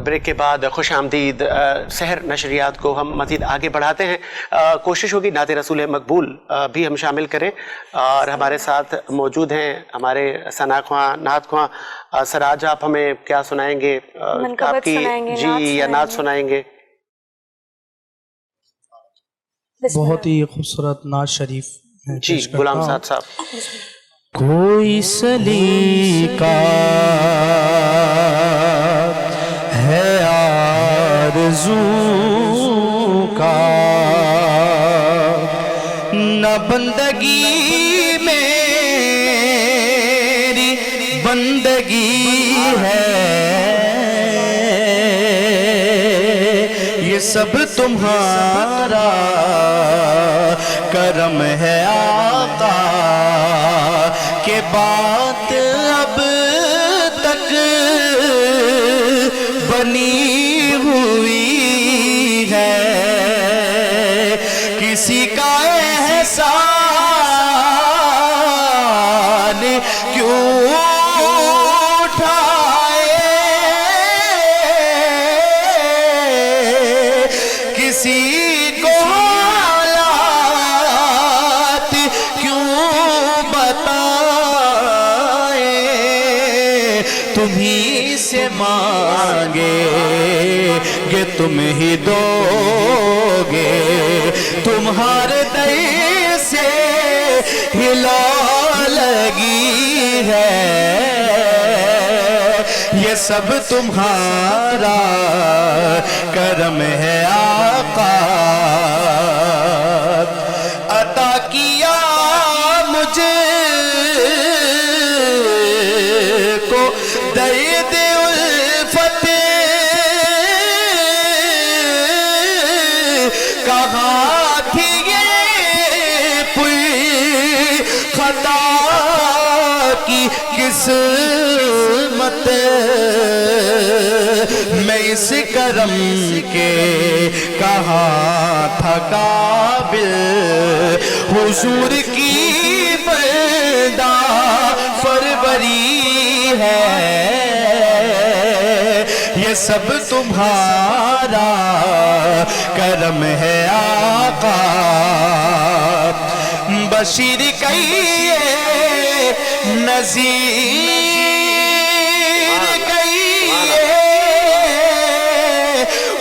Break کے بعد خوش آمدید سحر نشریات کو ہم مزید آگے بڑھاتے ہیں. کوشش ہوگی نعت رسول مقبول بھی ہم شامل کریں اور ہمارے ساتھ موجود ہیں ہمارے ثنا خواں نعت خواں. سراج آپ ہمیں کیا سنائیں گے؟ آپ کی جی یا نعت سنائیں گے؟ بہت ہی خوبصورت نعت شریف جی غلام سعد صاحب. کوئی سلیقہ ہے آرزو کا نہ بندگی میری بندگی ہے، یہ سب تمہارا کرم ہے آقا، کہ بات اب تک بنی ہوئی ہے، کسی کا احسان کیوں اٹھائے، کسی کو حالات کیوں بتائے، تمہیں سے مانگے کہ تم ہی دو گے، تمہارے در سے ہلا لگی ہے، یہ سب تمہارا کرم ہے آقا، عطا کیا مجھے کو درد الفت، کہاں تھی یہ پوری خطا کی قسمت، میں اس کرم کے کہاں تھا قابل، حضور کی بندہ فربری ہے، یہ سب تمہارا کرم ہے آقا، بشیر کہیے نذیر کہیے،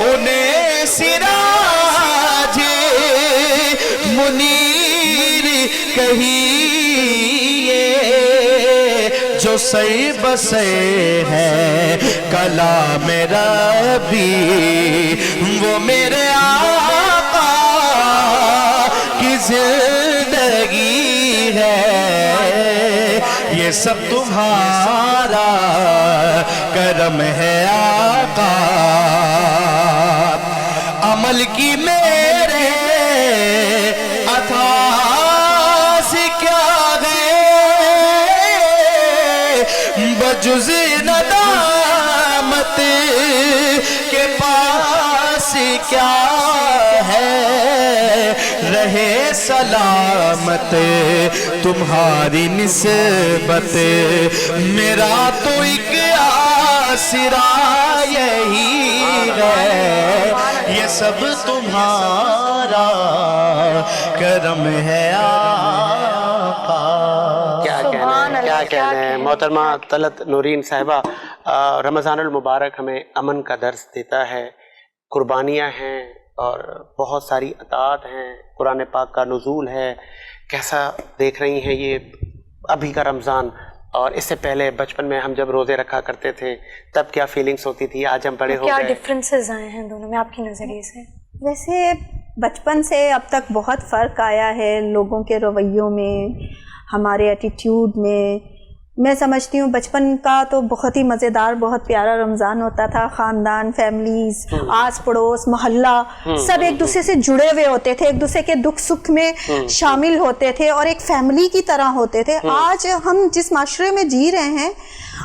انہیں سراج منیر کہیے، جو سر بسر ہے کلام ربی، وہ میرے آقا کی زندگی ہے، یہ سب تمہارا کرم ہے آقا، عمل کی میرے عطا سے کیا گئے، بجز ندامت کے پاس کیا ہے، رہے سلامت تمہاری نسبت، میرا تو ایک آسرا یہی ہے، یہ سب تمہارا کرم ہے آقا. کیا کہنا ہے محترمہ طلعت نورین صاحبہ. رمضان المبارک ہمیں امن کا درس دیتا ہے، قربانیاں ہیں اور بہت ساری عطاعت ہیں، قرآن پاک کا نزول ہے. کیسا دیکھ رہی ہیں یہ ابھی کا رمضان، اور اس سے پہلے بچپن میں ہم جب روزے رکھا کرتے تھے تب کیا فیلنگز ہوتی تھی، آج ہم بڑے ہو گئے، کیا ڈفرینسز آئے ہیں دونوں میں آپ کے نظریے سے؟ ویسے بچپن سے اب تک بہت فرق آیا ہے لوگوں کے رویوں میں، ہمارے ایٹیٹیوڈ میں سمجھتی ہوں بچپن کا تو بہت ہی مزیدار بہت پیارا رمضان ہوتا تھا، خاندان، فیملیز، آس پڑوس، محلہ سب ایک دوسرے سے جڑے ہوئے ہوتے تھے، ایک دوسرے کے دکھ سکھ میں شامل ہوتے تھے اور ایک فیملی کی طرح ہوتے تھے. آج ہم جس معاشرے میں جی رہے ہیں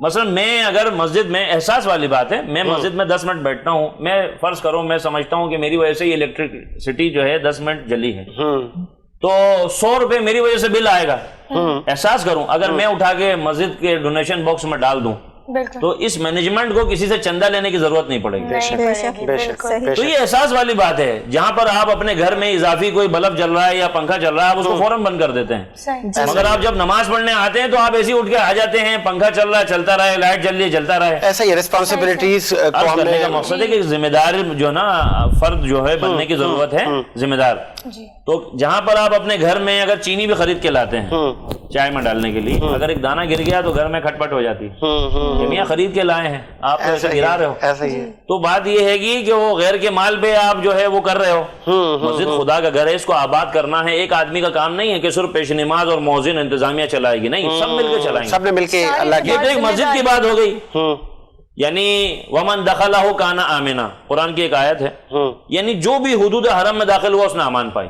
مثلا میں اگر مسجد میں، احساس والی بات ہے، میں مسجد میں 10 منٹ بیٹھتا ہوں، میں فرض کروں میں سمجھتا ہوں کہ میری وجہ سے یہ الیکٹرسٹی جو ہے 10 منٹ جلی ہے، تو 100 روپے میری وجہ سے بل آئے گا، احساس کروں، اگر میں اٹھا کے مسجد کے ڈونیشن باکس میں ڈال دوں تو اس مینجمنٹ کو کسی سے چندہ لینے کی ضرورت نہیں پڑے گی۔ تو یہ احساس والی بات ہے، جہاں پر آپ اپنے گھر میں اضافی کوئی بلب جل رہا ہے یا پنکھا چل رہا ہے آپ اس کو فوراً بند کر دیتے ہیں، مگر آپ جب نماز پڑھنے آتے ہیں تو آپ ایسے اٹھ کے آ جاتے ہیں، پنکھا چل رہا ہے چلتا رہے، لائٹ جل رہی ہے چلتا رہے۔ ایسا ہی ریسپانسبلٹیز عرض کرنے کا مقصد ہے کہ ذمہ دار جو نا فرد جو ہے بننے کی ضرورت ہے، ذمہ دار۔ تو جہاں پر آپ اپنے گھر میں اگر چینی بھی خرید کے لاتے ہیں چائے میں ڈالنے کے لیے، اگر ایک دانہ گر گیا تو گھر میں کھٹ پٹ ہو جاتی ہے، میاں خرید کے لائے ہیں آپ ایسے گرا رہے ہو، ایسا ہی ہے۔ تو بات یہ ہے کہ وہ غیر کے مال پہ آپ جو ہے وہ کر رہے ہو۔ مسجد خدا کا گھر ہے، اس کو آباد کرنا ہے، ایک آدمی کا کام نہیں ہے کہ صرف پیش نماز اور مؤذن انتظامیہ چلائے گی، نہیں، سب مل کے چلائیں گے، سب نے مل کے اللہ کی۔ یہ تو ایک مسجد کی بات ہو گئی، یعنی ومن دخلہ کان آمنا، قرآن کی ایک آیت ہے، یعنی جو بھی حدود حرم میں داخل ہوا اس نے امان پائی،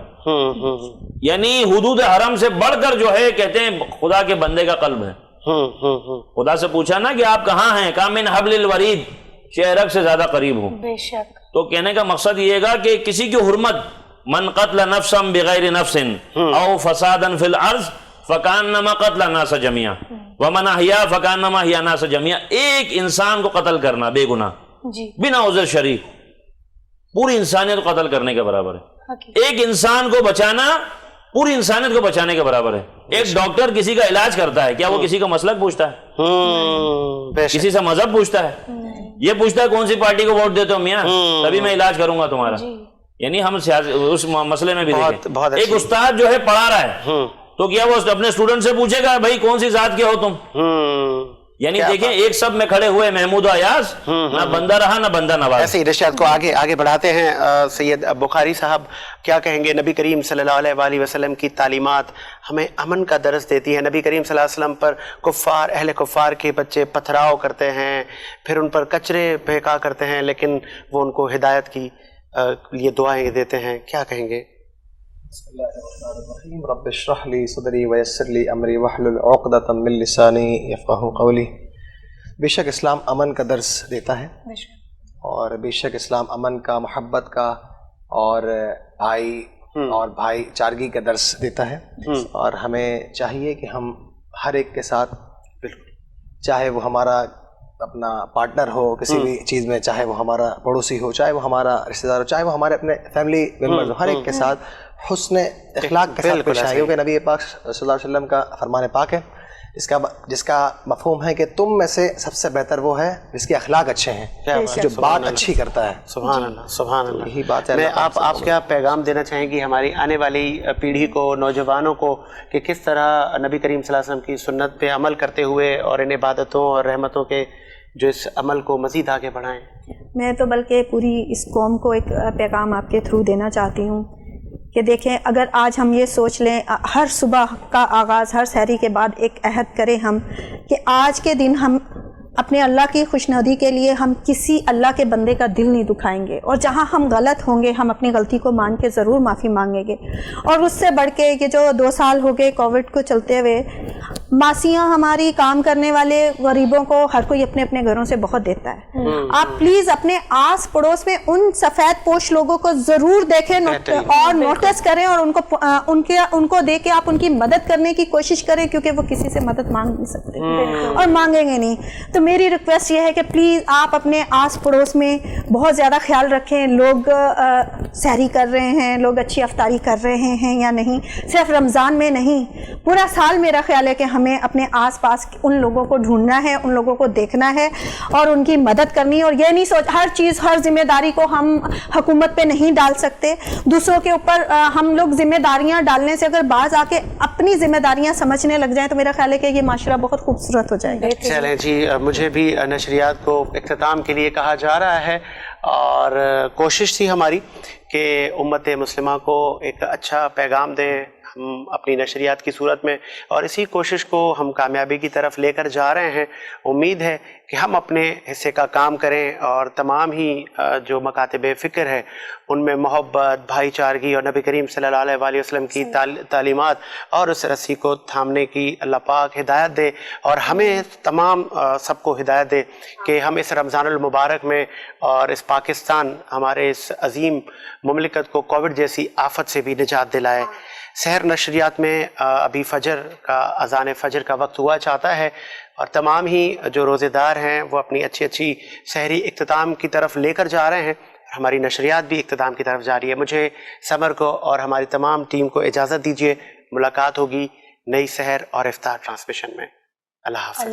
یعنی حدود حرم سے بڑھ کر جو ہے کہتے ہیں خدا کے بندے کا قلب ہے۔ خدا سے پوچھا نا کہ آپ کہاں ہیں، کہا من حبل الورید، شہرک سے زیادہ قریب ہوں۔ بے شک۔ تو کہنے کا مقصد یہ گا کہ کسی کی حرمت، من قتل نفسا بغیر نفس او فسادا فی الارض فکانما قتل الناس جميعا ومن احیا فکانما احیا الناس جميعا، ایک انسان کو قتل کرنا بے گناہ جی بنا عذر شرعی پوری انسانیت کو قتل کرنے کے برابر ہے، حقیقت۔ ایک انسان کو بچانا پوری انسانیت کو بچانے کے برابر ہے۔ ایک ڈاکٹر کسی کا علاج کرتا ہے، کیا وہ کسی کا مسلک پوچھتا ہے، کسی سے مذہب پوچھتا ہے، یہ پوچھتا ہے کون سی پارٹی کو ووٹ دیتے ہو میاں تبھی میں علاج کروں گا تمہارا؟ یعنی ہم اس مسئلے میں بھی دیکھیں، ایک استاد جو ہے پڑھا رہا ہے تو کیا وہ اپنے اسٹوڈنٹ سے پوچھے گا بھائی کون سی ذات کے ہو تم؟ یعنی دیکھیں ایک سب میں کھڑے ہوئے محمود و ایاز، نہ بندہ رہا نہ بندہ نواز۔ ایسے ہی رشاد کو آگے بڑھاتے ہیں۔ سید بخاری صاحب کیا کہیں گے؟ نبی کریم صلی اللہ علیہ وآلہ وسلم کی تعلیمات ہمیں امن کا درس دیتی ہے۔ نبی کریم صلی اللہ علیہ وسلم پر کفار، اہل کفار کے بچے پتھراؤ کرتے ہیں، پھر ان پر کچرے پھینکا کرتے ہیں، لیکن وہ ان کو ہدایت کی لیے دعائیں دیتے ہیں، کیا کہیں گے؟ بسم اللہ الرحمن الرحیم، رب اشرح لی صدری ویسر لی امری واحلل عقدۃ من لسانی یفقہوا قولی۔ بے شک اسلام امن کا درس دیتا ہے، اور بے شک اسلام امن کا، محبت کا، اور بھائی اور بھائی چارگی کا درس دیتا ہے، اور ہمیں چاہیے کہ ہم ہر ایک کے ساتھ، چاہے وہ ہمارا اپنا پارٹنر ہو کسی بھی چیز میں، چاہے وہ ہمارا پڑوسی ہو، چاہے وہ ہمارا رشتہ دار ہو، چاہے وہ ہمارے اپنے فیملی ممبرز ہو، ہر ایک کے ساتھ حسن اخلاق کے ساتھ پیش آئے، کیونکہ نبی پاک صلی اللہ علیہ وسلم کا فرمان پاک ہے جس کا مفہوم ہے کہ تم میں سے سب سے بہتر وہ ہے جس کے اخلاق اچھے ہیں، جو بات اچھی کرتا ہے۔ سبحان اللہ، سبحان اللہ۔ یہی بات ہے۔ میں آپ کیا پیغام دینا چاہیں گی ہماری آنے والی پیڑھی کو، نوجوانوں کو، کہ کس طرح نبی کریم صلی اللہ علیہ وسلم کی سنت پہ عمل کرتے ہوئے اور ان عبادتوں اور رحمتوں کے جو اس عمل کو مزید آگے بڑھائیں؟ میں تو بلکہ پوری اس قوم کو ایک پیغام آپ کے تھرو دینا چاہتی ہوں کہ دیکھیں، اگر آج ہم یہ سوچ لیں، ہر صبح کا آغاز، ہر سحری کے بعد ایک عہد کریں ہم کہ آج کے دن ہم اپنے اللہ کی خوشنودی کے لیے ہم کسی اللہ کے بندے کا دل نہیں دکھائیں گے، اور جہاں ہم غلط ہوں گے ہم اپنی غلطی کو مان کے ضرور معافی مانگیں گے۔ اور اس سے بڑھ کے یہ جو 2 سال ہو گئے کووڈ کو چلتے ہوئے، ماسیاں ہماری کام کرنے والے غریبوں کو ہر کوئی اپنے اپنے گھروں سے بہت دیتا ہے، آپ پلیز اپنے آس پڑوس میں ان سفید پوش لوگوں کو ضرور دیکھیں اور نوٹس کریں، اور ان کو دیکھ کے آپ ان کی مدد کرنے کی کوشش کریں، کیونکہ وہ کسی سے مدد مانگ نہیں سکتے اور مانگیں گے نہیں۔ تو میری ریکویسٹ یہ ہے کہ پلیز آپ اپنے آس پڑوس میں بہت زیادہ خیال رکھیں، لوگ سحری کر رہے ہیں، لوگ اچھی افطاری کر رہے ہیں یا نہیں، صرف رمضان میں نہیں، پورا سال میرا خیال ہے کہ ہمیں اپنے آس پاس ان لوگوں کو ڈھونڈنا ہے، ان لوگوں کو دیکھنا ہے اور ان کی مدد کرنی ہے، اور یہ نہیں ہر چیز، ہر ذمہ داری کو ہم حکومت پہ نہیں ڈال سکتے، دوسروں کے اوپر ہم لوگ ذمہ داریاں ڈالنے سے اگر بعض آ کے اپنی ذمہ داریاں سمجھنے لگ جائیں تو میرا خیال ہے کہ یہ معاشرہ بہت خوبصورت ہو جائے گا۔ چلیں جی، مجھے بھی نشریات کو اختتام کے لیے کہا جا رہا ہے، اور کوشش تھی ہماری کہ امت مسلمہ کو ایک اچھا پیغام دیں، ہم اپنی نشریات کی صورت میں، اور اسی کوشش کو ہم کامیابی کی طرف لے کر جا رہے ہیں۔ امید ہے کہ ہم اپنے حصے کا کام کریں اور تمام ہی جو مکاتب فکر ہے ان میں محبت، بھائی چارگی اور نبی کریم صلی اللہ علیہ وآلہ وسلم کی تعلیمات اور اس رسی کو تھامنے کی اللہ پاک ہدایت دے، اور ہمیں تمام سب کو ہدایت دے کہ ہم اس رمضان المبارک میں اور اس پاکستان ہمارے اس عظیم مملکت کو کووڈ جیسی آفت سے بھی نجات دلائے۔ سحر نشریات میں ابھی اذان فجر کا وقت ہوا چاہتا ہے، اور تمام ہی جو روزے دار ہیں وہ اپنی اچھی سحری اختتام کی طرف لے کر جا رہے ہیں، ہماری نشریات بھی اختتام کی طرف جا رہی ہے۔ مجھے سمر کو اور ہماری تمام ٹیم کو اجازت دیجیے، ملاقات ہوگی نئی سحر اور افطار ٹرانسمیشن میں۔ اللہ حافظ۔